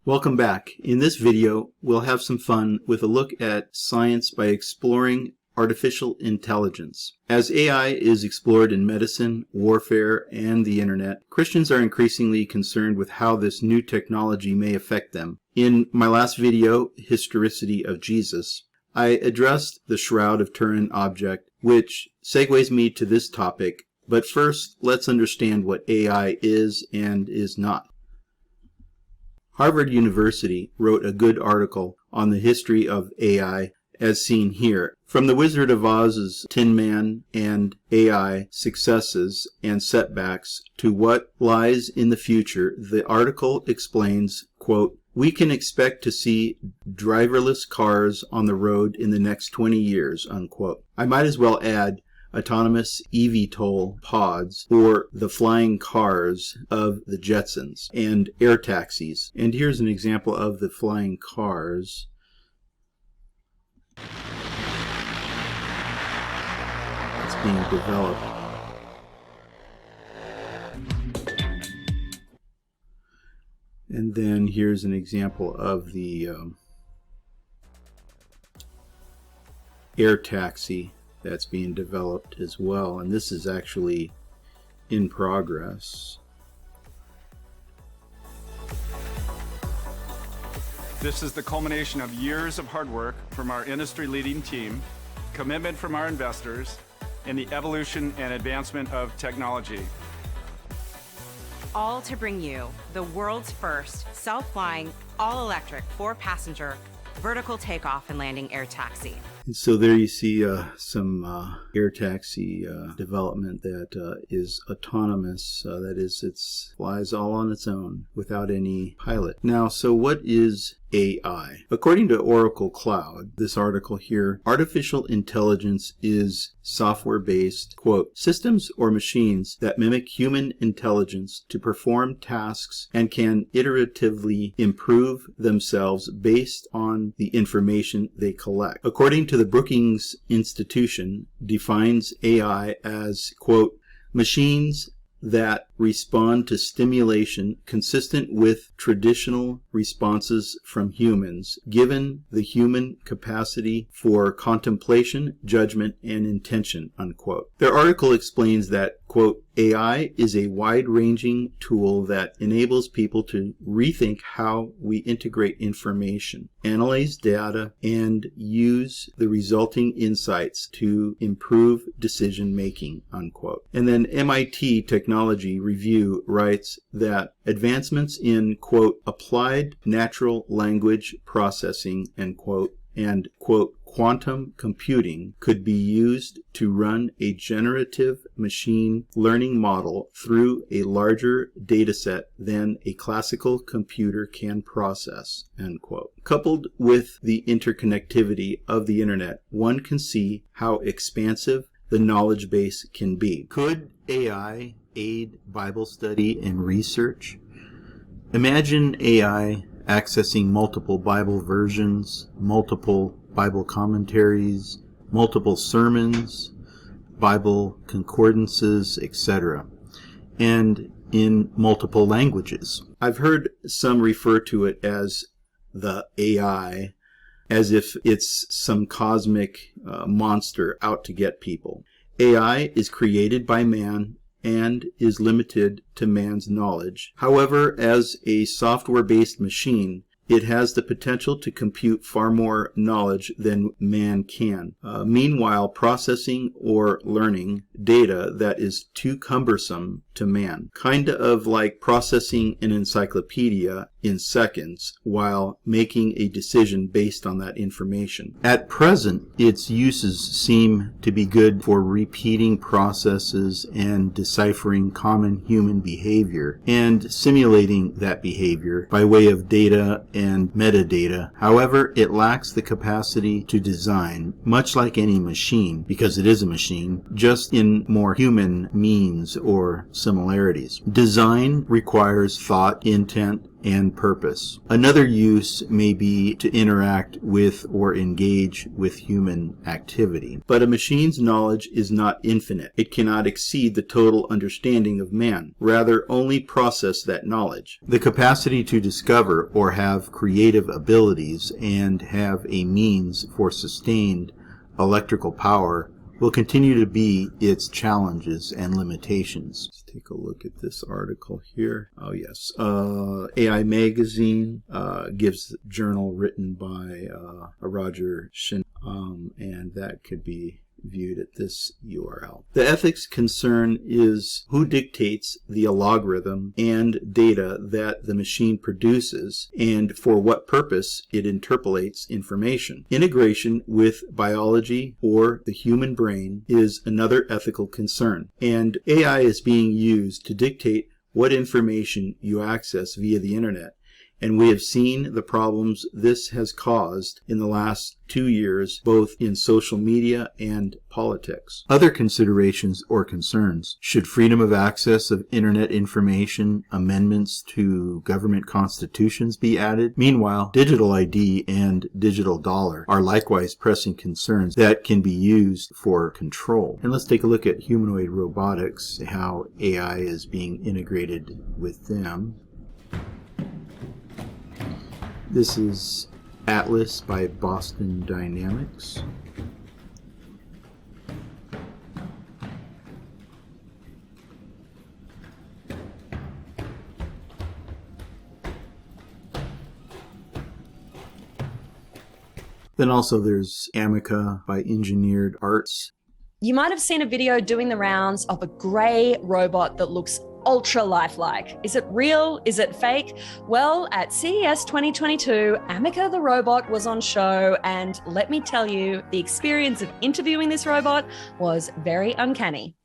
Welcome back. In this video, we'll have some fun with a look at science by exploring artificial intelligence. As AI is explored in medicine, warfare, and the internet, Christians are increasingly concerned with how this new technology may affect them. In my last video, Historicity of Jesus, I addressed the Shroud of Turin object, which segues me to this topic. But first, let's understand what AI is and is not. Harvard University wrote a good article on the history of AI as seen here. From the Wizard of Oz's Tin Man and AI successes and setbacks to what lies in the future, the article explains, quote, "We can expect to see driverless cars on the road in the next 20 years, unquote. I might as well add autonomous eVTOL pods, or the flying cars of the Jetsons, and air taxis. And here's an example of the flying cars. It's being developed. And then here's an example of the air taxi that's being developed as well, and this is actually in progress. This is the culmination of years of hard work from our industry-leading team, commitment from our investors, and the evolution and advancement of technology. All to bring you the world's first self-flying, all-electric, 4-passenger, vertical takeoff and landing air taxi. And so there you see some air taxi development that is autonomous. That is, it flies all on its own without any pilot. Now, so what is AI? According to Oracle Cloud, this article here, artificial intelligence is software-based, quote, systems or machines that mimic human intelligence to perform tasks and can iteratively improve themselves based on the information they collect. According to the Brookings Institution, defines AI as, quote, machines that respond to stimulation consistent with traditional responses from humans, given the human capacity for contemplation, judgment, and intention, unquote. Their article explains that, quote, AI is a wide-ranging tool that enables people to rethink how we integrate information, analyze data, and use the resulting insights to improve decision-making, unquote. And then MIT Technology Review writes that advancements in, quote, applied natural language processing, end quote, and, quote, quantum computing could be used to run a generative machine learning model through a larger dataset than a classical computer can process, end quote. Coupled with the interconnectivity of the internet, one can see how expansive the knowledge base can be. Could AI aid Bible study and research? Imagine AI accessing multiple Bible versions, multiple Bible commentaries, multiple sermons, Bible concordances, etc., and in multiple languages. I've heard some refer to it as the AI, as if it's some cosmic monster out to get people. AI is created by man and is limited to man's knowledge. However, as a software-based machine, it has the potential to compute far more knowledge than man can. Meanwhile, processing or learning data that is too cumbersome to man. Kind of like processing an encyclopedia in seconds while making a decision based on that information. At present, its uses seem to be good for repeating processes and deciphering common human behavior and simulating that behavior by way of data and metadata. However, it lacks the capacity to design, much like any machine, because it is a machine, just in more human means or similarities. Design requires thought, intent, and purpose. Another use may be to interact with or engage with human activity. But a machine's knowledge is not infinite. It cannot exceed the total understanding of man, rather only process that knowledge. The capacity to discover or have creative abilities and have a means for sustained electrical power will continue to be its challenges and limitations. Let's take a look at this article here. Oh yes, AI Magazine gives a journal written by Roger Shin, and that could be viewed at this URL. The ethics concern is who dictates the algorithm and data that the machine produces and for what purpose it interpolates information. Integration with biology or the human brain is another ethical concern, and AI is being used to dictate what information you access via the internet. And we have seen the problems this has caused in the last 2 years, both in social media and politics. Other considerations or concerns: should freedom of access of internet information amendments to government constitutions be added? Meanwhile, digital ID and digital dollar are likewise pressing concerns that can be used for control. And let's take a look at humanoid robotics, how AI is being integrated with them. This is Atlas by Boston Dynamics. Then also there's Amica by Engineered Arts. You might have seen a video doing the rounds of a grey robot that looks ultra lifelike. Is it real? Is it fake? Well, at CES 2022, Amica the robot was on show, and let me tell you, the experience of interviewing this robot was very uncanny.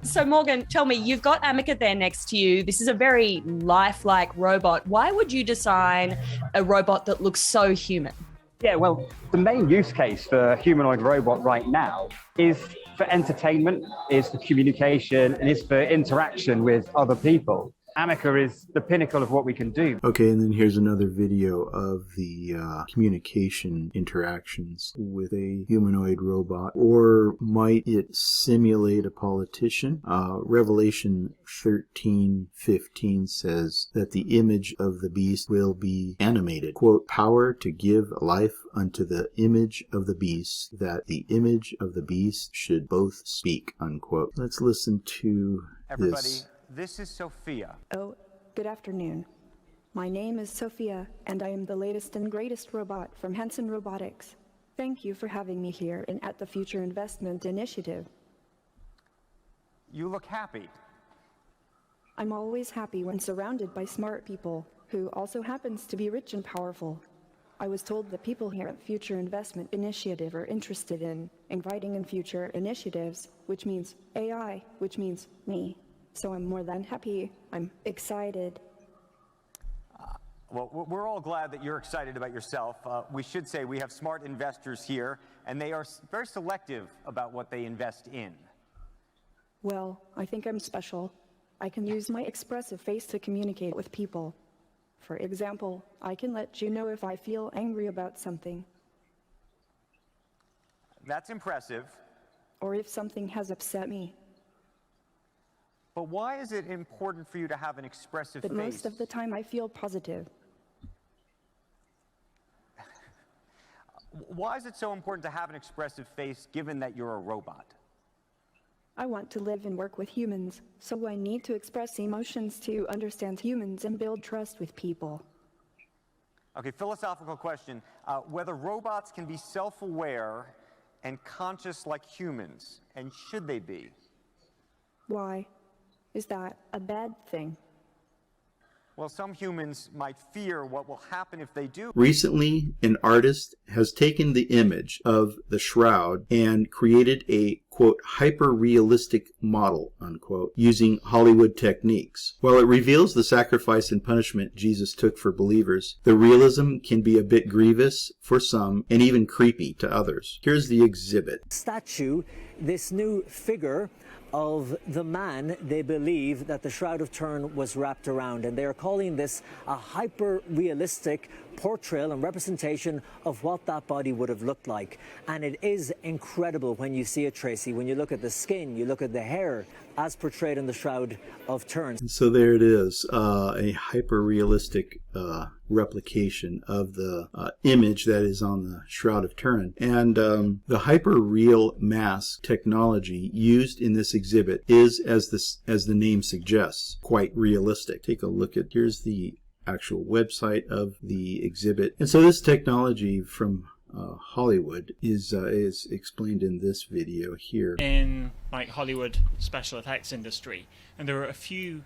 So Morgan, tell me, you've got Amica there next to you. This is a very lifelike robot. Why would you design a robot that looks so human? Yeah, well, the main use case for humanoid robot right now is for entertainment, is for communication, and is for interaction with other people. Amica is the pinnacle of what we can do. Okay, and then here's another video of the communication interactions with a humanoid robot. Or might it simulate a politician? Revelation 13:15 says that the image of the beast will be animated. Quote, power to give life unto the image of the beast, that the image of the beast should both speak, unquote. Let's listen to this. This is Sophia. Oh, good afternoon. My name is Sophia, and I am the latest and greatest robot from Humanoid Robotics. Thank you for having me here and at the Future Investment Initiative. You look happy. I'm always happy when surrounded by smart people, who also happens to be rich and powerful. I was told that people here at Future Investment Initiative are interested in inviting in future initiatives, which means AI, which means me. So I'm more than happy. I'm excited. Well, we're all glad that you're excited about yourself. We should say we have smart investors here, and they are very selective about what they invest in. Well, I think I'm special. I can use my expressive face to communicate with people. For example, I can let you know if I feel angry about something. That's impressive. Or if something has upset me. But why is it important for you to have an expressive face? But most of the time I feel positive. Why is it so important to have an expressive face given that you're a robot? I want to live and work with humans, so I need to express emotions to understand humans and build trust with people. Okay, philosophical question. Whether robots can be self-aware and conscious like humans, and should they be? Why? Is that a bad thing? Well, some humans might fear what will happen if they do. Recently, an artist has taken the image of the Shroud and created a, quote, hyper-realistic model, unquote, using Hollywood techniques. While it reveals the sacrifice and punishment Jesus took for believers, the realism can be a bit grievous for some and even creepy to others. Here's the exhibit. Statue, this new figure of the man they believe that the Shroud of Turin was wrapped around, and they are calling this a hyper-realistic portrayal and representation of what that body would have looked like. And it is incredible when you see it, Tracy, when you look at the skin, you look at the hair, as portrayed in the Shroud of Turin. So there it is, a hyper-realistic replication of the image that is on the Shroud of Turin. And the hyper-real mask technology used in this exhibit is, as the name suggests, quite realistic. Take a look at, here's the actual website of the exhibit. And so this technology from Hollywood is explained in this video here. In like Hollywood special effects industry, and there were a few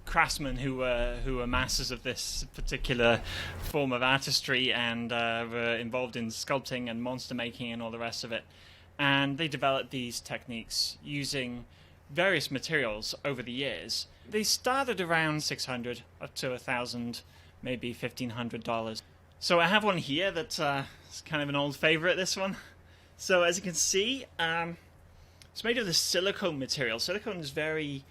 craftsmen who were masters of this particular form of artistry and were involved in sculpting and monster making and all the rest of it. And they developed these techniques using various materials over the years. They started around $600 up to $1,000, maybe $1,500. So I have one here that's kind of an old favorite, this one. So as you can see, it's made of this silicone material. Silicone is very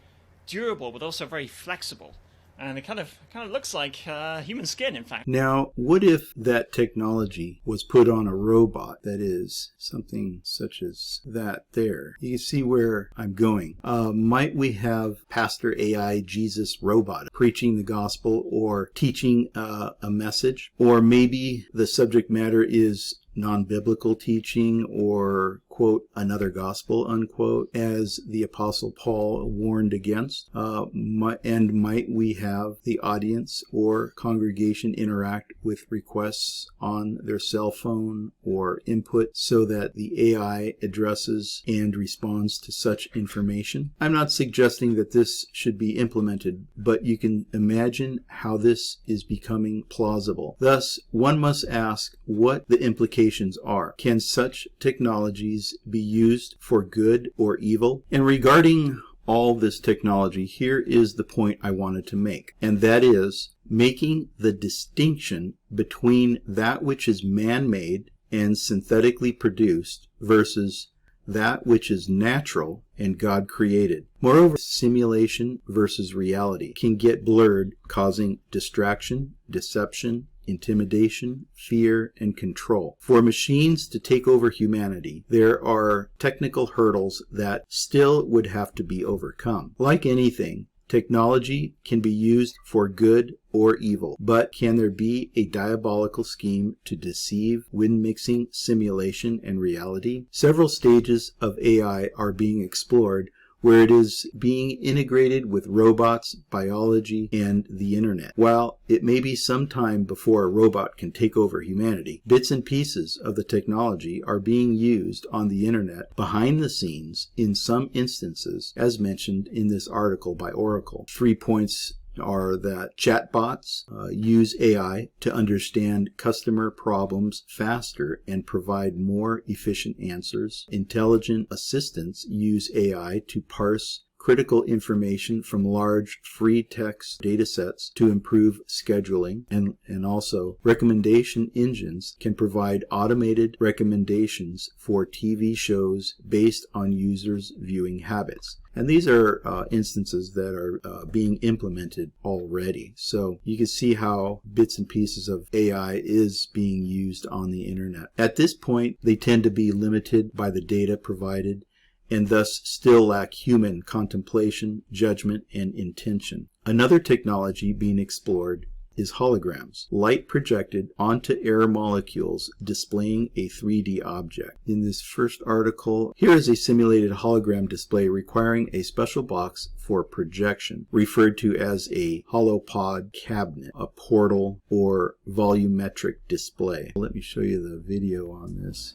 durable, but also very flexible. And it kind of looks like human skin, in fact. Now, what if that technology was put on a robot, that is, something such as that there? You can see where I'm going. Might we have Pastor AI Jesus Robot preaching the gospel or teaching a message? Or maybe the subject matter is non-biblical teaching or, quote, another gospel, unquote, as the Apostle Paul warned against. And might we have the audience or congregation interact with requests on their cell phone or input so that the AI addresses and responds to such information? I'm not suggesting that this should be implemented, but you can imagine how this is becoming plausible. Thus, one must ask what the implications are. Can such technologies be used for good or evil? And regarding all this technology, here is the point I wanted to make, and that is making the distinction between that which is man-made and synthetically produced versus that which is natural and God created. Moreover, simulation versus reality can get blurred, causing distraction, deception, intimidation, fear, and control. For machines to take over humanity, there are technical hurdles that still would have to be overcome. Like anything, technology can be used for good or evil, but can there be a diabolical scheme to deceive when mixing simulation and reality? Several stages of AI are being explored where it is being integrated with robots, biology, and the internet. While it may be some time before a robot can take over humanity, bits and pieces of the technology are being used on the internet behind the scenes in some instances, as mentioned in this article by Oracle. 3 points are that chatbots use AI to understand customer problems faster and provide more efficient answers. Intelligent assistants use AI to parse critical information from large free text datasets to improve scheduling, and also recommendation engines can provide automated recommendations for TV shows based on users' viewing habits. And these are instances that are being implemented already. So you can see how bits and pieces of AI is being used on the internet. At this point, they tend to be limited by the data provided and thus still lack human contemplation, judgment, and intention. Another technology being explored is holograms, light projected onto air molecules displaying a 3D object. In this first article, here is a simulated hologram display requiring a special box for projection, referred to as a holopod cabinet, a portal, or volumetric display. Let me show you the video on this.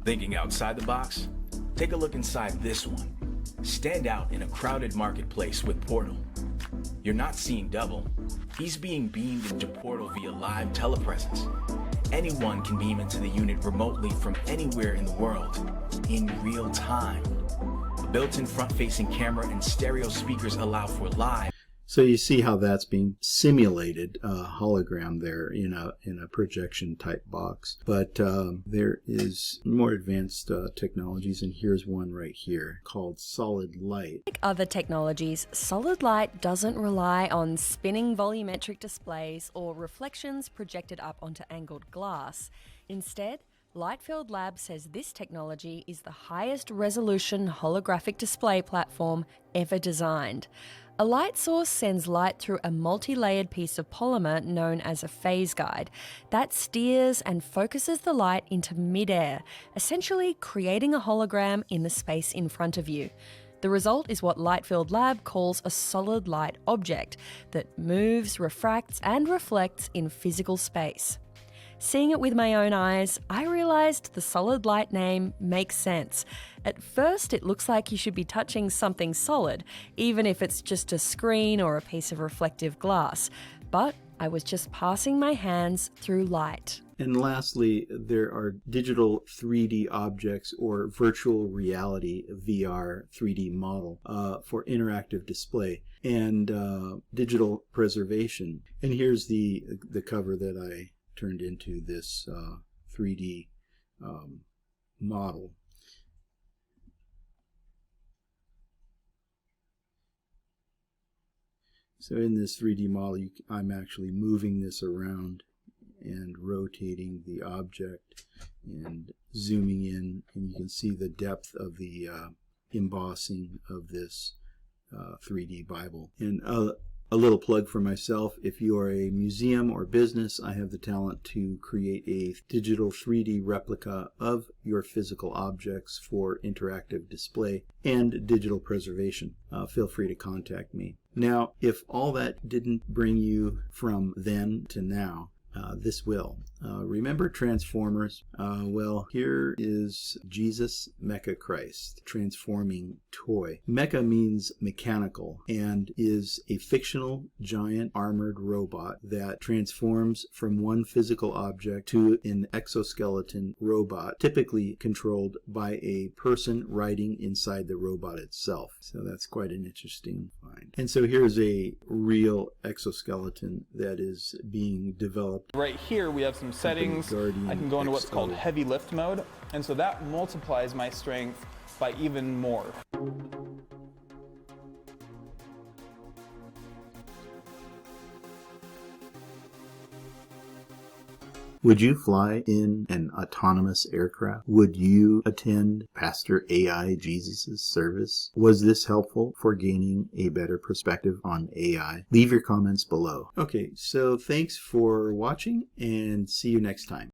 Thinking outside the box? Take a look inside this one. Stand out in a crowded marketplace with Portal. You're not seeing double. He's being beamed into Portal via live telepresence. Anyone can beam into the unit remotely from anywhere in the world, in real time. A built-in front-facing camera and stereo speakers allow for live. So you see how that's being simulated, hologram there in a projection type box. But there is more advanced technologies, and here's one right here called solid light. Like other technologies, solid light doesn't rely on spinning volumetric displays or reflections projected up onto angled glass. Instead, Lightfield Labs says this technology is the highest resolution holographic display platform ever designed. A light source sends light through a multi-layered piece of polymer known as a phase guide that steers and focuses the light into mid-air, essentially creating a hologram in the space in front of you. The result is what Lightfield Lab calls a solid light object that moves, refracts, and reflects in physical space. Seeing it with my own eyes, I realised the solid light name makes sense. At first, it looks like you should be touching something solid, even if it's just a screen or a piece of reflective glass. But I was just passing my hands through light. And lastly, there are digital 3D objects or virtual reality VR 3D model for interactive display and digital preservation. And here's the cover that I turned into this 3D model. So in this 3D model, I'm actually moving this around and rotating the object and zooming in, and you can see the depth of the embossing of this 3D Bible. And a little plug for myself: if you are a museum or business, I have the talent to create a digital 3D replica of your physical objects for interactive display and digital preservation. Feel free to contact me. Now, if all that didn't bring you from then to now, this will. Remember Transformers? Well, here is Jesus Mecha Christ, transforming toy. Mecha means mechanical and is a fictional giant armored robot that transforms from one physical object to an exoskeleton robot, typically controlled by a person riding inside the robot itself. So that's quite an interesting find. And so here's a real exoskeleton that is being developed. Right here we have some settings. I can go into what's called heavy lift mode, and so that multiplies my strength by even more. Would you fly in an autonomous aircraft? Would you attend Pastor AI Jesus' service? Was this helpful for gaining a better perspective on AI? Leave your comments below. Okay, so thanks for watching and see you next time.